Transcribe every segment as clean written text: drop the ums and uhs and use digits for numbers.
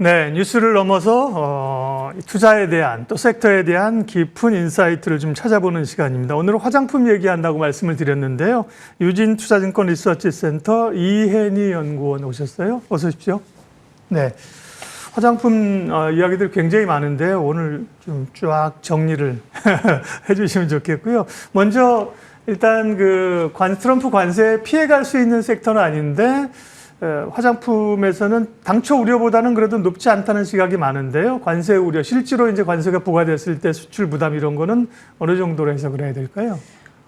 네, 뉴스를 넘어서 투자에 대한 또 섹터에 대한 깊은 인사이트를 좀 찾아보는 시간입니다. 오늘은 화장품 얘기한다고 말씀을 드렸는데요. 유진투자증권 리서치센터 이혜니 연구원 오셨어요. 어서 오십시오. 네, 화장품 이야기들 굉장히 많은데 오늘 좀 쫙 정리를 해주시면 좋겠고요. 먼저 일단 트럼프 관세에 피해갈 수 있는 섹터는 아닌데 화장품에서는 당초 우려보다는 그래도 높지 않다는 시각이 많은데요. 관세 우려, 실제로 이제 관세가 부과됐을 때 수출 부담 이런 거는 어느 정도로 해석을 해야 될까요?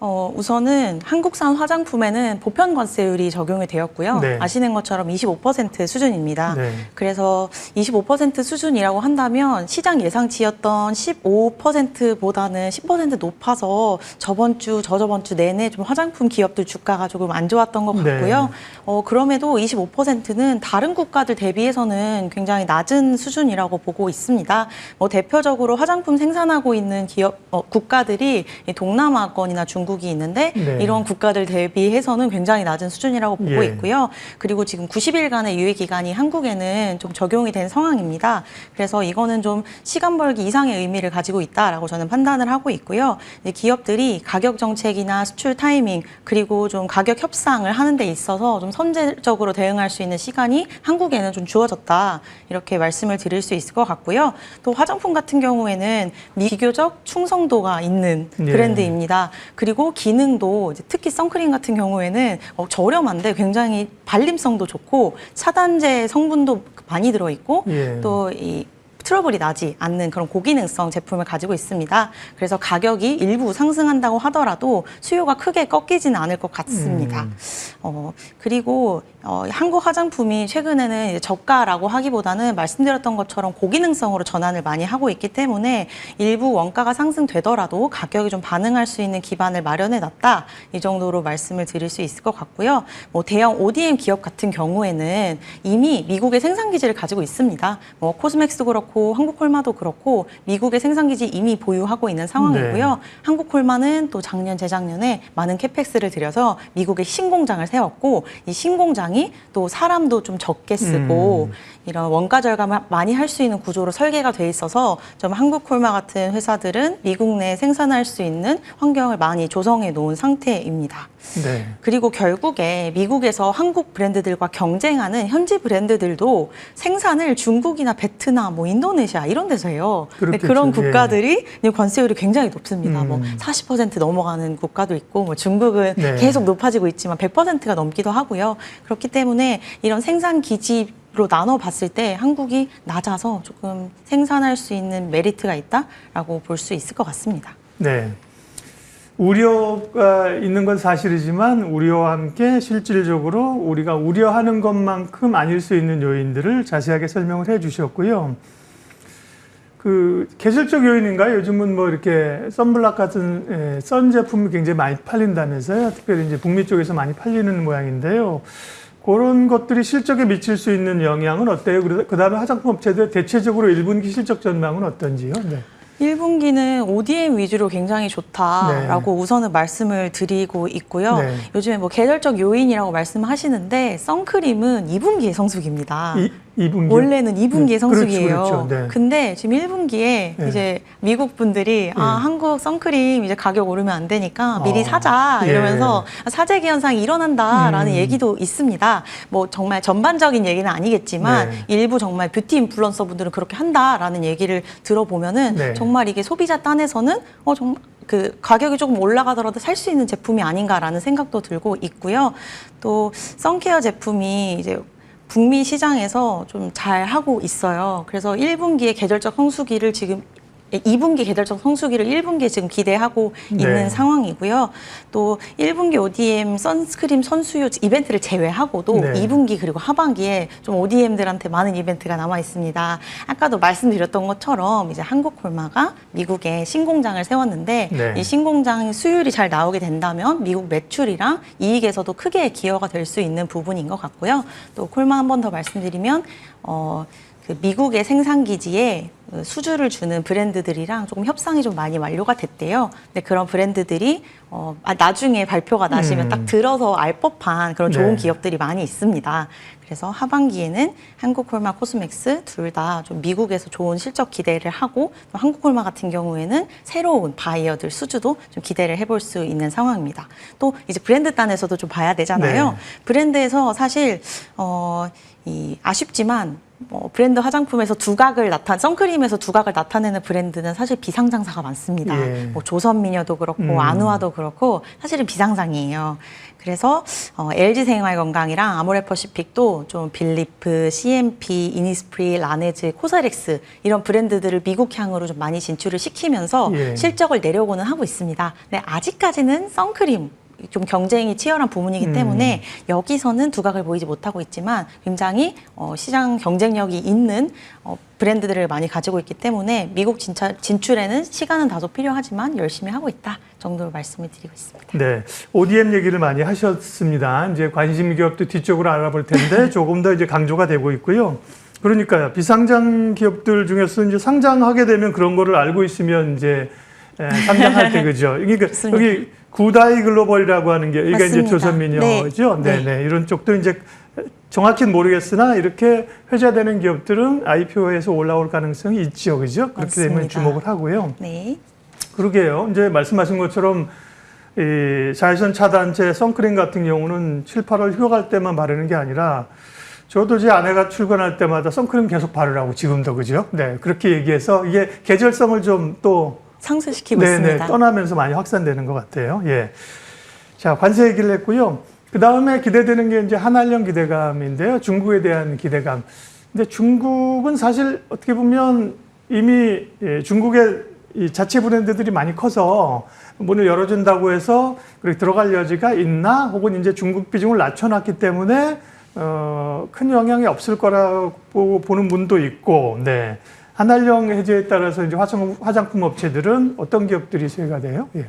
우선은 한국산 화장품에는 보편 관세율이 적용이 되었고요. 네. 아시는 것처럼 25% 수준입니다. 네. 그래서 25% 수준이라고 한다면 시장 예상치였던 15%보다는 10% 높아서 저번 주, 저저번 주 내내 좀 화장품 기업들 주가가 조금 안 좋았던 것 같고요. 네. 그럼에도 25%는 다른 국가들 대비해서는 굉장히 낮은 수준이라고 보고 있습니다. 대표적으로 화장품 생산하고 있는 국가들이 동남아권이나 중국이 있는데 네. 이런 국가들 대비해서는 굉장히 낮은 수준이라고 보고 있고요. 그리고 지금 90일간의 유예 기간이 한국에는 좀 적용이 된 상황입니다. 그래서 이거는 좀 시간 벌기 이상의 의미를 가지고 있다라고 저는 판단을 하고 있고요. 기업들이 가격 정책이나 수출 타이밍 그리고 좀 가격 협상을 하는 데 있어서 좀 선제적으로 대응할 수 있는 시간이 한국에는 좀 주어졌다. 이렇게 말씀을 드릴 수 있을 것 같고요. 또 화장품 같은 경우에는 비교적 충성도가 있는 브랜드입니다. 그리고 기능도 특히 선크림 같은 경우에는 저렴한데 굉장히 발림성도 좋고 차단제 성분도 많이 들어있고 또 이 트러블이 나지 않는 그런 고기능성 제품을 가지고 있습니다. 그래서 가격이 일부 상승한다고 하더라도 수요가 크게 꺾이지는 않을 것 같습니다. 그리고 한국 화장품이 최근에는 이제 저가라고 하기보다는 말씀드렸던 것처럼 고기능성으로 전환을 많이 하고 있기 때문에 일부 원가가 상승되더라도 가격이 좀 반응할 수 있는 기반을 마련해놨다. 이 정도로 말씀을 드릴 수 있을 것 같고요. 대형 ODM 기업 같은 경우에는 이미 미국의 생산기지를 가지고 있습니다. 코스맥스도 그렇고 한국콜마도 그렇고 미국의 생산기지 이미 보유하고 있는 상황이고요. 네. 한국콜마는 또 작년, 재작년에 많은 캐펙스를 들여서 미국에 신공장을 세웠고 이 신공장이 또 사람도 좀 적게 쓰고 이런 원가 절감을 많이 할 수 있는 구조로 설계가 돼 있어서 좀 한국콜마 같은 회사들은 미국 내에 생산할 수 있는 환경을 많이 조성해 놓은 상태입니다. 네. 그리고 결국에 미국에서 한국 브랜드들과 경쟁하는 현지 브랜드들도 생산을 중국이나 베트남, 인도네시아 이런 데서 해요. 그런 국가들이 관세율이 굉장히 높습니다. 40% 넘어가는 국가도 있고 중국은 계속 높아지고 있지만 100%가 넘기도 하고요. 그렇기 때문에 이런 생산 기지로 나눠봤을 때 한국이 낮아서 조금 생산할 수 있는 메리트가 있다라고 볼 수 있을 것 같습니다. 네. 우려가 있는 건 사실이지만 우려와 함께 실질적으로 우리가 우려하는 것만큼 아닐 수 있는 요인들을 자세하게 설명을 해 주셨고요. 계절적 요인인가요? 요즘은 이렇게 선블락 같은 선 제품이 굉장히 많이 팔린다면서요. 특별히 이제 북미 쪽에서 많이 팔리는 모양인데요. 그런 것들이 실적에 미칠 수 있는 영향은 어때요? 그 다음에 화장품 업체들 대체적으로 1분기 실적 전망은 어떤지요? 네. 1분기는 ODM 위주로 굉장히 좋다라고 우선은 말씀을 드리고 있고요. 요즘에 계절적 요인이라고 말씀하시는데 선크림은 2분기의 성수기입니다. 2분기? 원래는 2분기의 성수기예요. 그렇죠. 근데 지금 1분기에 이제 미국 분들이 한국 선크림 이제 가격 오르면 안 되니까 미리 사자 이러면서 사재기 현상이 일어난다라는 얘기도 있습니다. 정말 전반적인 얘기는 아니겠지만 일부 정말 뷰티 인플루언서 분들은 그렇게 한다라는 얘기를 들어보면은 정말 이게 소비자 딴에서는 정말 가격이 조금 올라가더라도 살 수 있는 제품이 아닌가라는 생각도 들고 있고요. 또 선케어 제품이 이제 북미 시장에서 좀 잘 하고 있어요. 그래서 1분기의 계절적 성수기를 지금 2분기 계절적 성수기를 1분기에 지금 기대하고 있는 상황이고요. 또 1분기 ODM 선스크림 선수요 이벤트를 제외하고도 2분기 그리고 하반기에 좀 ODM들한테 많은 이벤트가 남아 있습니다. 아까도 말씀드렸던 것처럼 이제 한국콜마가 미국에 신공장을 세웠는데 이 신공장 수율이 잘 나오게 된다면 미국 매출이랑 이익에서도 크게 기여가 될 수 있는 부분인 것 같고요. 또 콜마 한 번 더 말씀드리면 그 미국의 생산 기지에 수주를 주는 브랜드들이랑 조금 협상이 좀 많이 완료가 됐대요. 근데 그런 브랜드들이 나중에 발표가 나시면 딱 들어서 알 법한 그런 좋은 네. 기업들이 많이 있습니다. 그래서 하반기에는 한국콜마, 코스맥스 둘 다 좀 미국에서 좋은 실적 기대를 하고, 또 한국콜마 같은 경우에는 새로운 바이어들 수주도 좀 기대를 해볼 수 있는 상황입니다. 또 이제 브랜드 단에서도 좀 봐야 되잖아요. 네. 브랜드에서 사실 아쉽지만 브랜드 화장품에서 선크림에서 두각을 나타내는 브랜드는 사실 비상장사가 많습니다. 예. 조선미녀도 그렇고 아누아도 그렇고 사실은 비상장이에요. 그래서 LG 생활건강이랑 아모레퍼시픽도 좀 빌리프, CMP, 이니스프리, 라네즈, 코사렉스 이런 브랜드들을 미국향으로 좀 많이 진출을 시키면서 예. 실적을 내려고는 하고 있습니다. 근데 아직까지는 선크림 좀 경쟁이 치열한 부분이기 때문에 여기서는 두각을 보이지 못하고 있지만 굉장히 시장 경쟁력이 있는 브랜드들을 많이 가지고 있기 때문에 미국 진출에는 시간은 다소 필요하지만 열심히 하고 있다 정도로 말씀을 드리고 있습니다. 네, ODM 얘기를 많이 하셨습니다. 이제 관심 기업도 뒤쪽으로 알아볼 텐데 조금 더 이제 강조가 되고 있고요. 그러니까요, 비상장 기업들 중에서 이제 상장하게 되면 그런 거를 알고 있으면 이제 상장할 때 그죠. 그러니까 여기 구다이 글로벌이라고 하는 게 이게 맞습니다. 이제 조선미녀죠. 네. 네, 이런 쪽도 이제 정확히는 모르겠으나 이렇게 회자되는 기업들은 IPO에서 올라올 가능성이 있죠, 그죠? 그렇게 되면 맞습니다. 주목을 하고요. 네. 그러게요. 이제 말씀하신 것처럼 이 자외선 차단제 선크림 같은 경우는 7, 8월 휴가갈 때만 바르는 게 아니라 저도 제 아내가 출근할 때마다 선크림 계속 바르라고 지금도 그죠? 네, 그렇게 얘기해서 이게 계절성을 좀 또 상쇄시키고 있습니다. 떠나면서 많이 확산되는 것 같아요. 예. 자, 관세 얘기를 했고요. 그 다음에 기대되는 게 이제 한한령 기대감인데요. 중국에 대한 기대감. 근데 중국은 사실 어떻게 보면 이미 중국의 이 자체 브랜드들이 많이 커서 문을 열어준다고 해서 그렇게 들어갈 여지가 있나? 혹은 이제 중국 비중을 낮춰놨기 때문에 큰 영향이 없을 거라고 보는 분도 있고, 네. 한한령 해제에 따라서 이제 화장품 업체들은 어떤 기업들이 수혜가 돼요? 예.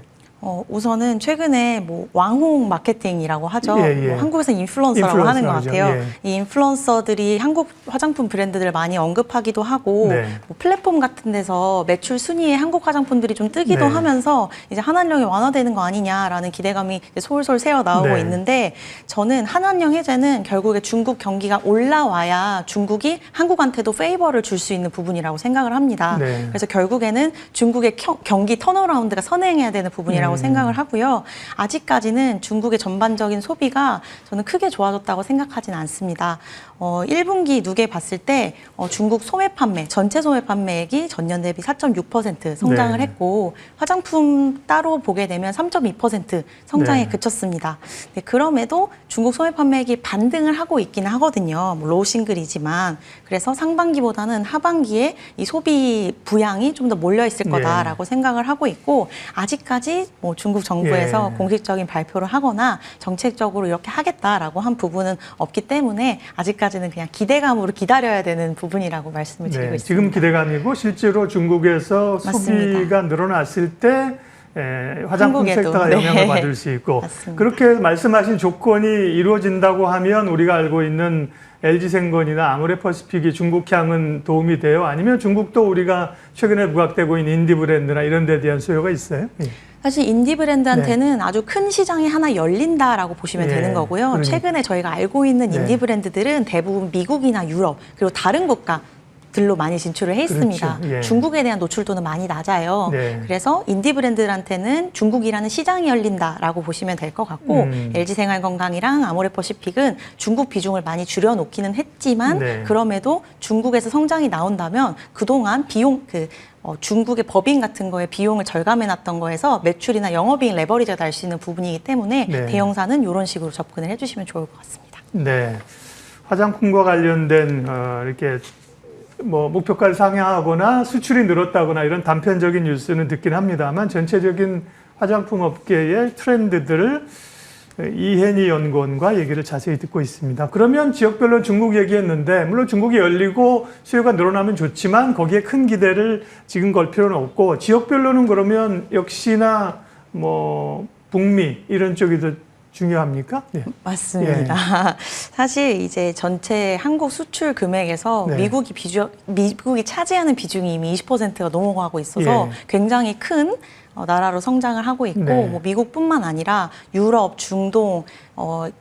우선은 최근에 왕홍 마케팅이라고 하죠. 예. 한국에서 인플루언서라고 하는 것 인플루언서죠. 같아요. 예. 이 인플루언서들이 한국 화장품 브랜드를 많이 언급하기도 하고 네. 플랫폼 같은 데서 매출 순위에 한국 화장품들이 좀 뜨기도 네. 하면서 이제 한한령이 완화되는 거 아니냐라는 기대감이 솔솔 새어 나오고 네. 있는데, 저는 한한령 해제는 결국에 중국 경기가 올라와야 중국이 한국한테도 페이버를 줄 수 있는 부분이라고 생각을 합니다. 네. 그래서 결국에는 중국의 경기 턴어라운드가 선행해야 되는 부분이라고 생각을 하고요. 아직까지는 중국의 전반적인 소비가 저는 크게 좋아졌다고 생각하지는 않습니다. 1분기 누계 봤을 때 중국 소매 판매, 전체 소매 판매액이 전년 대비 4.6% 성장을 네. 했고, 화장품 따로 보게 되면 3.2% 성장에 네. 그쳤습니다. 네, 그럼에도 중국 소매 판매액이 반등을 하고 있기는 하거든요. 로우 싱글이지만. 그래서 상반기보다는 하반기에 이 소비 부양이 좀 더 몰려 있을 거다라고 생각을 하고 있고, 아직까지 중국 정부에서 예. 공식적인 발표를 하거나 정책적으로 이렇게 하겠다라고 한 부분은 없기 때문에 아직까지는 그냥 기대감으로 기다려야 되는 부분이라고 말씀을 드리고 네, 있습니다. 지금 기대감이고 실제로 중국에서 맞습니다. 소비가 늘어났을 때 화장품 한국에도, 섹터가 네. 영향을 받을 수 있고, 맞습니다. 그렇게 말씀하신 조건이 이루어진다고 하면 우리가 알고 있는 LG생건이나 아모레퍼시픽이 중국향은 도움이 돼요? 아니면 중국도 우리가 최근에 부각되고 있는 인디 브랜드나 이런 데 대한 수요가 있어요? 예. 사실 인디 브랜드한테는 아주 큰 시장이 하나 열린다라고 보시면 예, 되는 거고요. 그러니까. 최근에 저희가 알고 있는 네. 인디 브랜드들은 대부분 미국이나 유럽 그리고 다른 국가들로 많이 진출을 해 있습니다. 그렇죠. 예. 중국에 대한 노출도는 많이 낮아요. 네. 그래서 인디 브랜드한테는 중국이라는 시장이 열린다라고 보시면 될 것 같고, LG생활건강이랑 아모레퍼시픽은 중국 비중을 많이 줄여놓기는 했지만 네. 그럼에도 중국에서 성장이 나온다면 그동안 비용 중국의 법인 같은 거에 비용을 절감해놨던 거에서 매출이나 영업이익 레버리지가 날 수 있는 부분이기 때문에 네. 대형사는 이런 식으로 접근을 해주시면 좋을 것 같습니다. 네. 화장품과 관련된 이렇게 목표가를 상회하거나 수출이 늘었다거나 이런 단편적인 뉴스는 듣긴 합니다만, 전체적인 화장품 업계의 트렌드들을 이혜니 연구원과 얘기를 자세히 듣고 있습니다. 그러면 지역별로 중국 얘기했는데, 물론 중국이 열리고 수요가 늘어나면 좋지만 거기에 큰 기대를 지금 걸 필요는 없고, 지역별로는 그러면 역시나 북미 이런 쪽이 더 중요합니까? 네. 맞습니다. 사실 이제 전체 한국 수출 금액에서 네. 미국이 차지하는 비중이 이미 20%가 넘어가고 있어서 굉장히 큰 나라로 성장을 하고 있고 네. 뭐 미국뿐만 아니라 유럽, 중동,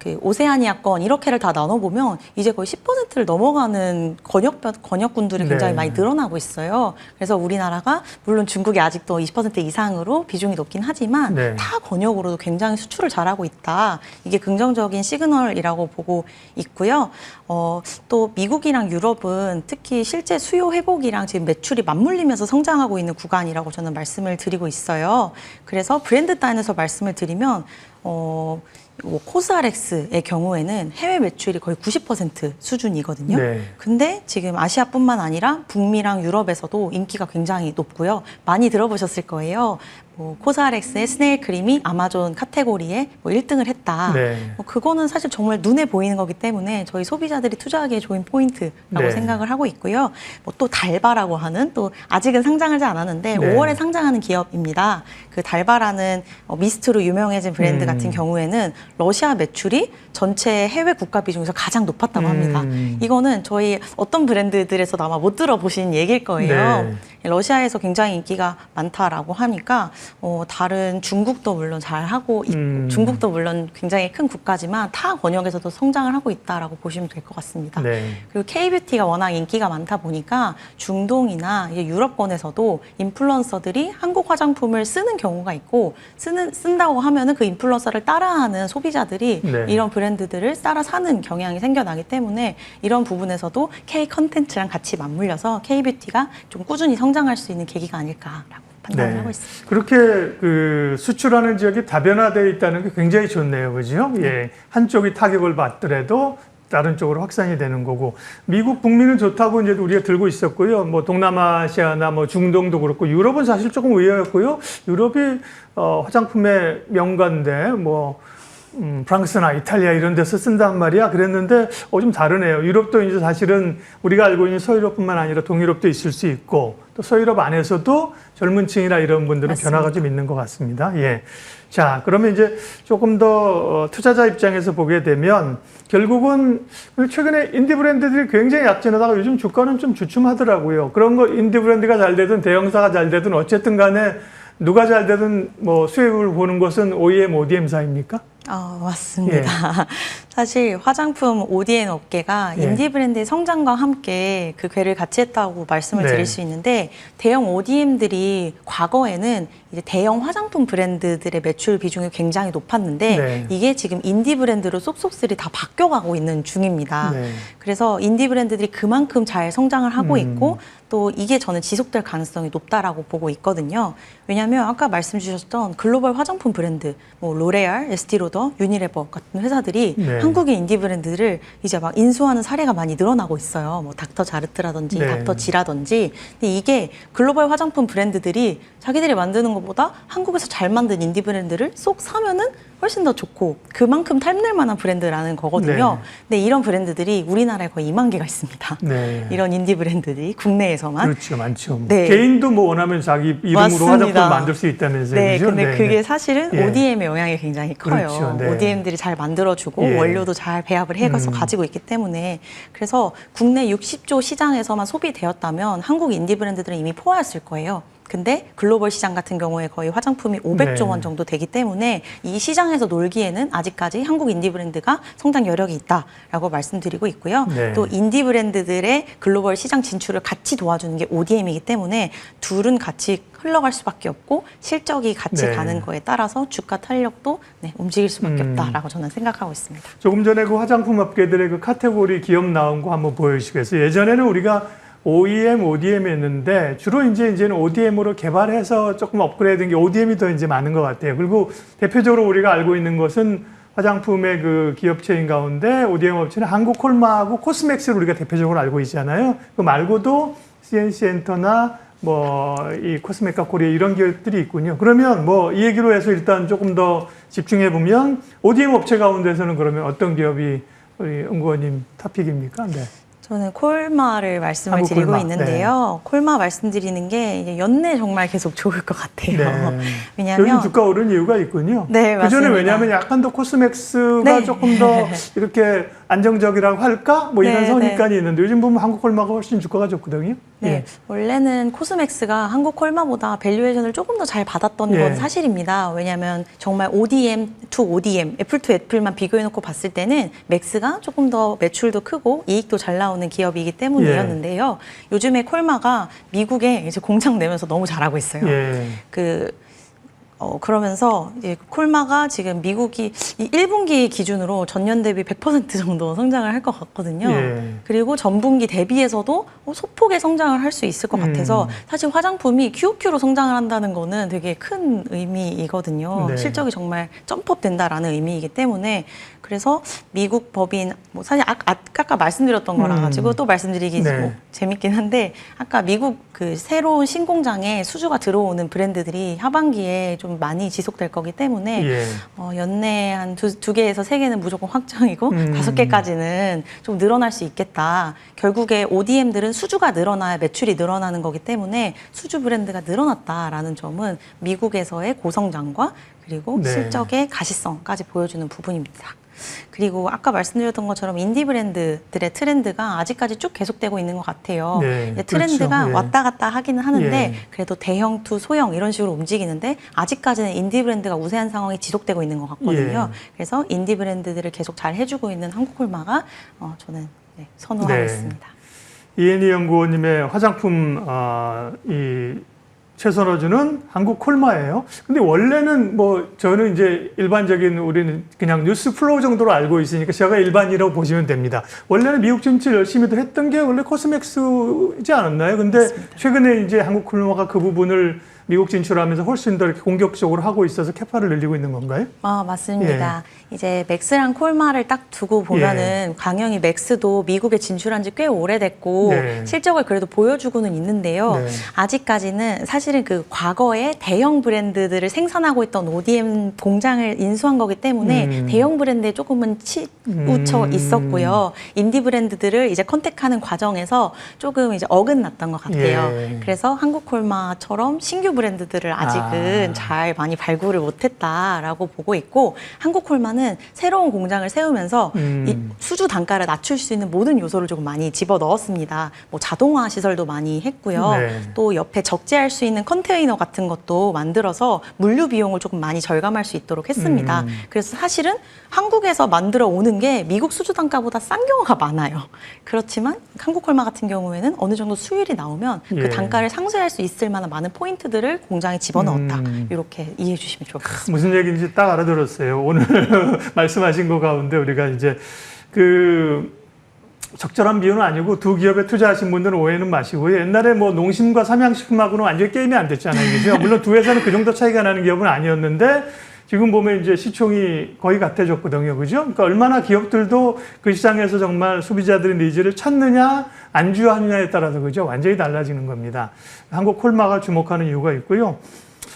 그 오세아니아권 이렇게를 다 나눠보면 이제 거의 10%를 넘어가는 권역군들이 굉장히 네. 많이 늘어나고 있어요. 그래서 우리나라가 물론 중국이 아직도 20% 이상으로 비중이 높긴 하지만 네. 타 권역으로도 굉장히 수출을 잘하고 있다. 이게 긍정적인 시그널이라고 보고 있고요. 또 미국이랑 유럽은 특히 실제 수요 회복이랑 지금 매출이 맞물리면서 성장하고 있는 구간이라고 저는 말씀을 드리고 있어요. 그래서 브랜드 단에서 말씀을 드리면 뭐 코스알엑스의 경우에는 해외 매출이 거의 90% 수준이거든요. 네. 근데 지금 아시아뿐만 아니라 북미랑 유럽에서도 인기가 굉장히 높고요. 많이 들어보셨을 거예요. 뭐 코스알엑스의 스네일 크림이 아마존 카테고리에 뭐 1등을 했다. 네. 뭐 그거는 사실 정말 눈에 보이는 거기 때문에 저희 소비자들이 투자하기에 좋은 포인트라고 네. 생각을 하고 있고요. 뭐 또 달바라고 하는 또 아직은 상장하지 않았는데 네. 5월에 상장하는 기업입니다. 그 달바라는 미스트로 유명해진 브랜드 같은 경우에는 러시아 매출이 전체 해외 국가 비중에서 가장 높았다고 합니다. 이거는 저희 어떤 브랜드들에서도 아마 못 들어보신 얘기일 거예요. 네. 러시아에서 굉장히 인기가 많다라고 하니까 다른 중국도 물론 잘하고 있고 중국도 물론 굉장히 큰 국가지만 타 권역에서도 성장을 하고 있다라고 보시면 될 것 같습니다. 네. 그리고 K뷰티가 워낙 인기가 많다 보니까 중동이나 이제 유럽권에서도 인플루언서들이 한국 화장품을 쓰는 경우가 있고 쓴다고 하면은 그 인플루언서를 따라하는 소비자들이 네. 이런 브랜드들을 따라 사는 경향이 생겨나기 때문에 이런 부분에서도 K 컨텐츠랑 같이 맞물려서 K뷰티가 좀 꾸준히 성장할 수 있는 계기가 아닐까라고 판단을 하고 있습니다. 그렇게 그 수출하는 지역이 다변화되어 있다는 게 굉장히 좋네요. 그죠? 예. 한쪽이 타격을 받더라도 다른 쪽으로 확산이 되는 거고, 미국, 북미는 좋다고 이제 우리가 들고 있었고요. 뭐 동남아시아나 뭐 중동도 그렇고, 유럽은 사실 조금 의외였고요. 유럽이 화장품의 명가인데 뭐 프랑스나 이탈리아 이런 데서 쓴단 말이야. 그랬는데 좀 다르네요. 유럽도 이제 사실은 우리가 알고 있는 서유럽뿐만 아니라 동유럽도 있을 수 있고, 또 서유럽 안에서도 젊은 층이나 이런 분들은 맞습니다. 변화가 좀 있는 것 같습니다. 예. 자, 그러면 이제 조금 더 투자자 입장에서 보게 되면 결국은 최근에 인디 브랜드들이 굉장히 약진하다가 요즘 주가는 좀 주춤하더라고요. 그런 거 인디 브랜드가 잘 되든 대형사가 잘 되든 어쨌든 간에 누가 잘 되든 뭐 수익을 보는 것은 OEM, ODM사입니까? 맞습니다. 사실 화장품 ODM 업계가 인디 브랜드의 성장과 함께 그 궤를 같이 했다고 말씀을 드릴 수 있는데 대형 ODM들이 과거에는 이제 대형 화장품 브랜드들의 매출 비중이 굉장히 높았는데 이게 지금 인디 브랜드로 쏙쏙들이 다 바뀌어가고 있는 중입니다. 그래서 인디 브랜드들이 그만큼 잘 성장을 하고 있고 또 이게 저는 지속될 가능성이 높다라고 보고 있거든요. 왜냐하면 아까 말씀 주셨던 글로벌 화장품 브랜드, 뭐 로레알, 에스티로더, 유니레버 같은 회사들이 한국의 인디 브랜드를 이제 막 인수하는 사례가 많이 늘어나고 있어요. 뭐 닥터 자르트라든지 닥터 지라든지. 근데 이게 글로벌 화장품 브랜드들이 자기들이 만드는 것보다 한국에서 잘 만든 인디 브랜드를 쏙 사면은 훨씬 더 좋고 그만큼 탐낼 만한 브랜드라는 거거든요. 근데 이런 브랜드들이 우리나라에 거의 2만 개가 있습니다. 이런 인디 브랜드들이 국내에서만. 그렇죠. 많죠. 개인도 뭐 원하면 자기 이름으로 맞습니다. 화장품을 만들 수 있다면서요. 네, 그죠? 근데 그게 사실은 ODM의 영향이 굉장히 커요. 그렇죠. ODM들이 잘 만들어주고 원료도 잘 배합을 해서 가지고 있기 때문에 그래서 국내 60조 시장에서만 소비되었다면 한국 인디 브랜드들은 이미 포화였을 거예요. 근데 글로벌 시장 같은 경우에 거의 화장품이 500조 원 정도 되기 때문에 이 시장에서 놀기에는 아직까지 한국 인디 브랜드가 성장 여력이 있다라고 말씀드리고 있고요. 또 인디 브랜드들의 글로벌 시장 진출을 같이 도와주는 게 ODM이기 때문에 둘은 같이 흘러갈 수밖에 없고 실적이 같이 가는 거에 따라서 주가 탄력도 움직일 수밖에 없다라고 저는 생각하고 있습니다. 조금 전에 그 화장품 업계들의 그 카테고리 기업 나온 거 한번 보여주시겠어요? 예전에는 우리가 OEM, ODM이었는데 주로 이제는 ODM으로 개발해서 조금 업그레이드된 게 ODM이 더 이제 많은 것 같아요. 그리고 대표적으로 우리가 알고 있는 것은 화장품의 그 기업체인 가운데 ODM 업체는 한국콜마하고 코스맥스를 우리가 대표적으로 알고 있잖아요. 그 말고도 CNC엔터나 뭐 이 코스메카 코리아 이런 기업들이 있군요. 그러면 뭐 이 얘기로 해서 일단 조금 더 집중해 보면 ODM 업체 가운데서는 그러면 어떤 기업이 우리 연구원님 탑픽입니까? 네. 저는 콜마를 말씀을 한국 드리고 콜마. 있는데요. 콜마 말씀드리는 게 이제 연내 정말 계속 좋을 것 같아요. 네. 왜냐하면 요즘 주가 오른 이유가 있군요. 네, 그 전에 맞습니다. 왜냐하면 약간 더 코스맥스가 네. 조금 더 이렇게 안정적이라고 할까? 뭐 이런 네, 선입관이 있는데 요즘 보면 한국 콜마가 훨씬 주가가 좋거든요. 네, 예. 원래는 코스맥스가 한국 콜마보다 밸류에이션을 조금 더 잘 받았던 예. 건 사실입니다. 왜냐하면 정말 ODM to ODM, 애플 투 애플만 비교해놓고 봤을 때는 맥스가 조금 더 매출도 크고 이익도 잘 나오는 기업이기 때문이었는데요. 요즘에 콜마가 미국에 이제 공장 내면서 너무 잘하고 있어요. 예. 그러면서 이제 콜마가 지금 미국이 이 1분기 기준으로 전년 대비 100% 정도 성장을 할 것 같거든요. 예. 그리고 전분기 대비해서도 소폭의 성장을 할 수 있을 것 같아서 사실 화장품이 QOQ로 성장을 한다는 거는 되게 큰 의미이거든요. 네. 실적이 정말 점프업 된다라는 의미이기 때문에 그래서 미국 법인 뭐 사실 아까 말씀드렸던 거라 가지고 또 말씀드리기 네. 뭐 재밌긴 한데 아까 미국 그 새로운 신공장에 수주가 들어오는 브랜드들이 하반기에 좀 많이 지속될 거기 때문에 예. 연내 한 두 개에서 세 개는 무조건 확정이고 5개까지는 좀 늘어날 수 있겠다. 결국에 ODM들은 수주가 늘어나야 매출이 늘어나는 거기 때문에 수주 브랜드가 늘어났다라는 점은 미국에서의 고성장과 그리고 네. 실적의 가시성까지 보여주는 부분입니다. 그리고 아까 말씀드렸던 것처럼 인디 브랜드들의 트렌드가 아직까지 쭉 계속되고 있는 것 같아요. 네, 이제 트렌드가 그렇죠. 예. 왔다 갔다 하기는 하는데 예. 그래도 대형 투 소형 이런 식으로 움직이는데 아직까지는 인디 브랜드가 우세한 상황이 지속되고 있는 것 같거든요. 예. 그래서 인디 브랜드들을 계속 잘 해주고 있는 한국콜마가 저는 선호하고 네. 있습니다. 이혜니 연구원님의 화장품 이 최선호주는 한국 콜마예요. 근데 원래는 뭐 저는 이제 일반적인 우리는 그냥 뉴스 플로우 정도로 알고 있으니까 제가 일반이라고 보시면 됩니다. 원래는 미국 진출 열심히도 했던 게 원래 코스맥스지 않았나요? 근데 맞습니다. 최근에 이제 한국 콜마가 그 부분을 미국 진출하면서 훨씬 더 이렇게 공격적으로 하고 있어서 캐파를 늘리고 있는 건가요? 맞습니다. 이제 맥스랑 콜마를 딱 두고 보면은 광영이 맥스도 미국에 진출한 지 꽤 오래됐고 네. 실적을 그래도 보여주고는 있는데요. 네. 아직까지는 사실은 그 과거에 대형 브랜드들을 생산하고 있던 ODM 공장을 인수한 거기 때문에 대형 브랜드에 조금은 치우쳐 있었고요. 인디 브랜드들을 이제 컨택하는 과정에서 조금 이제 어긋났던 것 같아요. 예. 그래서 한국 콜마처럼 신규 브랜드들을 아직은 잘 많이 발굴을 못했다라고 보고 있고 한국 콜마는 새로운 공장을 세우면서 이 수주 단가를 낮출 수 있는 모든 요소를 조금 많이 집어 넣었습니다. 뭐 자동화 시설도 많이 했고요. 네. 또 옆에 적재할 수 있는 컨테이너 같은 것도 만들어서 물류 비용을 조금 많이 절감할 수 있도록 했습니다. 그래서 사실은 한국에서 만들어 오는 게 미국 수주 단가보다 싼 경우가 많아요. 그렇지만 한국 콜마 같은 경우에는 어느 정도 수율이 나오면 예. 그 단가를 상쇄할 수 있을 만한 많은 포인트들을 공장에 집어넣었다. 이렇게 이해해 주시면 좋을 것 같습니다. 무슨 얘기인지 딱 알아들었어요. 오늘 말씀하신 거 가운데 우리가 이제 적절한 비유는 아니고 두 기업에 투자하신 분들은 오해는 마시고요. 옛날에 뭐 농심과 삼양식품하고는 완전히 게임이 안 됐잖아요. 그죠? 물론 두 회사는 그 정도 차이가 나는 기업은 아니었는데 지금 보면 이제 시총이 거의 같아졌거든요. 그죠? 그러니까 얼마나 기업들도 그 시장에서 정말 소비자들의 니즈를 찾느냐, 안주하느냐에 따라서 그죠? 완전히 달라지는 겁니다. 한국 콜마가 주목하는 이유가 있고요.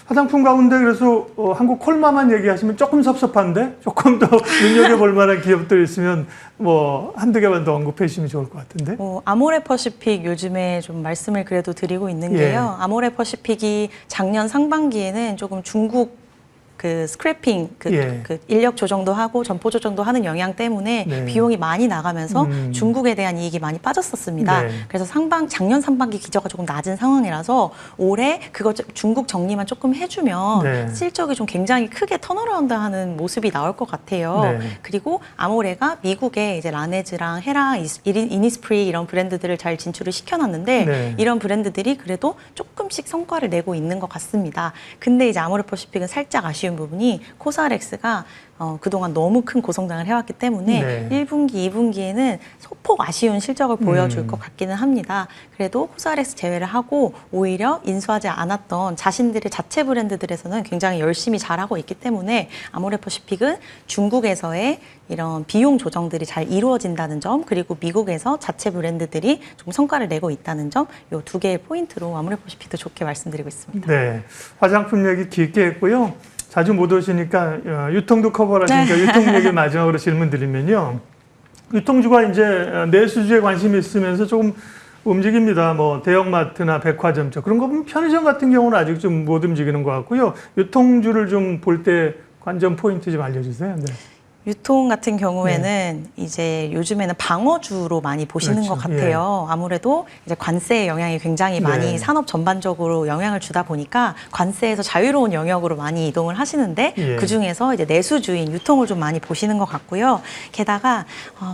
화장품 가운데 그래서 한국 콜마만 얘기하시면 조금 섭섭한데 조금 더 눈여겨볼 만한 기업들 있으면 뭐 한두 개만 더 언급해 주시면 좋을 것 같은데. 아모레퍼시픽 요즘에 좀 말씀을 그래도 드리고 있는 게요. 아모레퍼시픽이 작년 상반기에는 조금 중국 그 스크래핑, 그 인력 조정도 하고 점포 조정도 하는 영향 때문에 네. 비용이 많이 나가면서 중국에 대한 이익이 많이 빠졌었습니다. 네. 그래서 작년 상반기 기저가 조금 낮은 상황이라서 올해 그거 중국 정리만 조금 해주면 네. 실적이 좀 굉장히 크게 턴어라운드하는 모습이 나올 것 같아요. 네. 그리고 아모레가 미국에 이제 라네즈랑 헤라, 이니스프리 이런 브랜드들을 잘 진출을 시켜놨는데 네. 이런 브랜드들이 그래도 조금씩 성과를 내고 있는 것 같습니다. 근데 이제 아모레퍼시픽은 살짝 아쉬운 부분이 코스알엑스가 그동안 너무 큰 고성장을 해왔기 때문에 네. 1분기, 2분기에는 소폭 아쉬운 실적을 보여줄 것 같기는 합니다. 그래도 코스알엑스 제외를 하고 오히려 인수하지 않았던 자신들의 자체 브랜드들에서는 굉장히 열심히 잘하고 있기 때문에 아모레퍼시픽은 중국에서의 이런 비용 조정들이 잘 이루어진다는 점 그리고 미국에서 자체 브랜드들이 좀 성과를 내고 있다는 점 이 두 개의 포인트로 아모레퍼시픽도 좋게 말씀드리고 있습니다. 네, 화장품 얘기 길게 했고요. 자주 못 오시니까 유통도 커버하시니까 유통 얘기 마지막으로 질문 드리면요. 유통주가 이제 내수주에 관심이 있으면서 조금 움직입니다. 뭐 대형마트나 백화점 쪽 그런 거 보면 편의점 같은 경우는 아직 좀 못 움직이는 것 같고요. 유통주를 좀 볼 때 관전 포인트 좀 알려주세요. 네. 유통 같은 경우에는 이제 요즘에는 방어주로 많이 보시는 그렇죠. 것 같아요. 아무래도 이제 관세의 영향이 굉장히 많이 네. 산업 전반적으로 영향을 주다 보니까 관세에서 자유로운 영역으로 많이 이동을 하시는데 예. 그 중에서 이제 내수주인 유통을 좀 많이 보시는 것 같고요. 게다가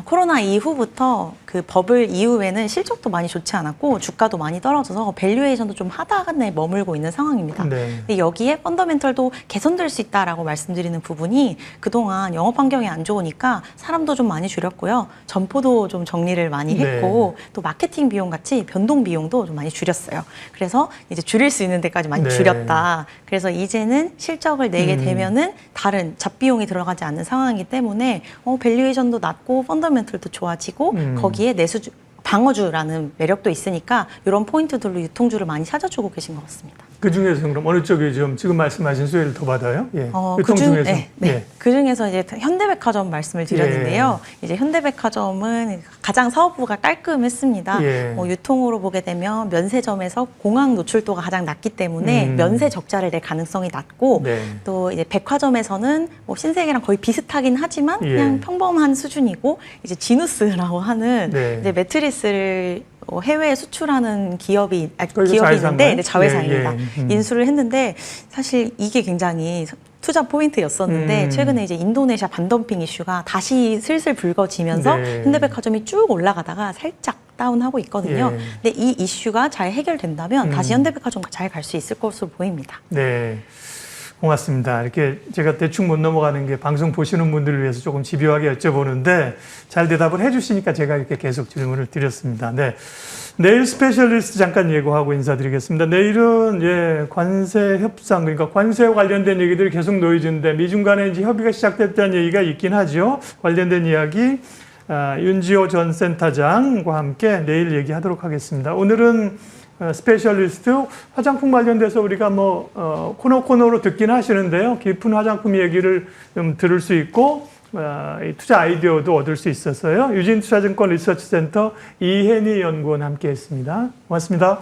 코로나 이후부터 그 버블 이후에는 실적도 많이 좋지 않았고 주가도 많이 떨어져서 밸류에이션도 좀 하단에 머물고 있는 상황입니다. 네. 근데 여기에 펀더멘털도 개선될 수 있다라고 말씀드리는 부분이 그동안 영업 환경이 안 좋으니까 사람도 좀 많이 줄였고요. 점포도 좀 정리를 많이 했고 또 마케팅 비용 같이 변동 비용도 좀 많이 줄였어요. 그래서 이제 줄일 수 있는 데까지 많이 네. 줄였다. 그래서 이제는 실적을 내게 되면은 다른 잡비용이 들어가지 않는 상황이기 때문에 밸류에이션도 낮고 펀더멘털도 좋아지고 거기에 내수주 방어주라는 매력도 있으니까 이런 포인트들로 유통주를 많이 찾아주고 계신 것 같습니다. 그 중에서 그럼 어느 쪽이 지금 말씀하신 수혜를 더 받아요? 예. 유통 그중, 중에서. 네, 네. 예. 그 중에서 이제 현대백화점 말씀을 드렸는데요. 이제 현대백화점은 가장 사업부가 깔끔했습니다. 예. 유통으로 보게 되면 면세점에서 공항 노출도가 가장 낮기 때문에 면세 적자를 낼 가능성이 낮고 네. 또 이제 백화점에서는 뭐 신세계랑 거의 비슷하긴 하지만 예. 그냥 평범한 수준이고 이제 지누스라고 하는 네. 이제 매트리스를 해외에 수출하는 기업이 거기가 자회사인가요? 있는데 자회사입니다. 예, 예. 인수를 했는데 사실 이게 굉장히 투자 포인트였었는데 최근에 이제 인도네시아 반덤핑 이슈가 다시 슬슬 불거지면서 네. 현대백화점이 쭉 올라가다가 살짝 다운하고 있거든요. 예. 근데 이 이슈가 잘 해결된다면 다시 현대백화점 잘 갈 수 있을 것으로 보입니다. 네. 고맙습니다. 이렇게 제가 대충 못 넘어가는 게 방송 보시는 분들을 위해서 조금 집요하게 여쭤보는데 잘 대답을 해주시니까 제가 이렇게 계속 질문을 드렸습니다. 네. 내일 스페셜리스트 잠깐 예고하고 인사드리겠습니다. 내일은 관세 협상, 그러니까 관세와 관련된 얘기들이 계속 놓여지는데 미중 간에 이제 협의가 시작됐다는 얘기가 있긴 하죠. 관련된 이야기 윤지호 전 센터장과 함께 내일 얘기하도록 하겠습니다. 오늘은 스페셜리스트 화장품 관련돼서 우리가 코너로 듣긴 하시는데요. 깊은 화장품 얘기를 좀 들을 수 있고 투자 아이디어도 얻을 수 있었어요. 유진투자증권 리서치센터 이혜니 연구원 함께 했습니다. 고맙습니다.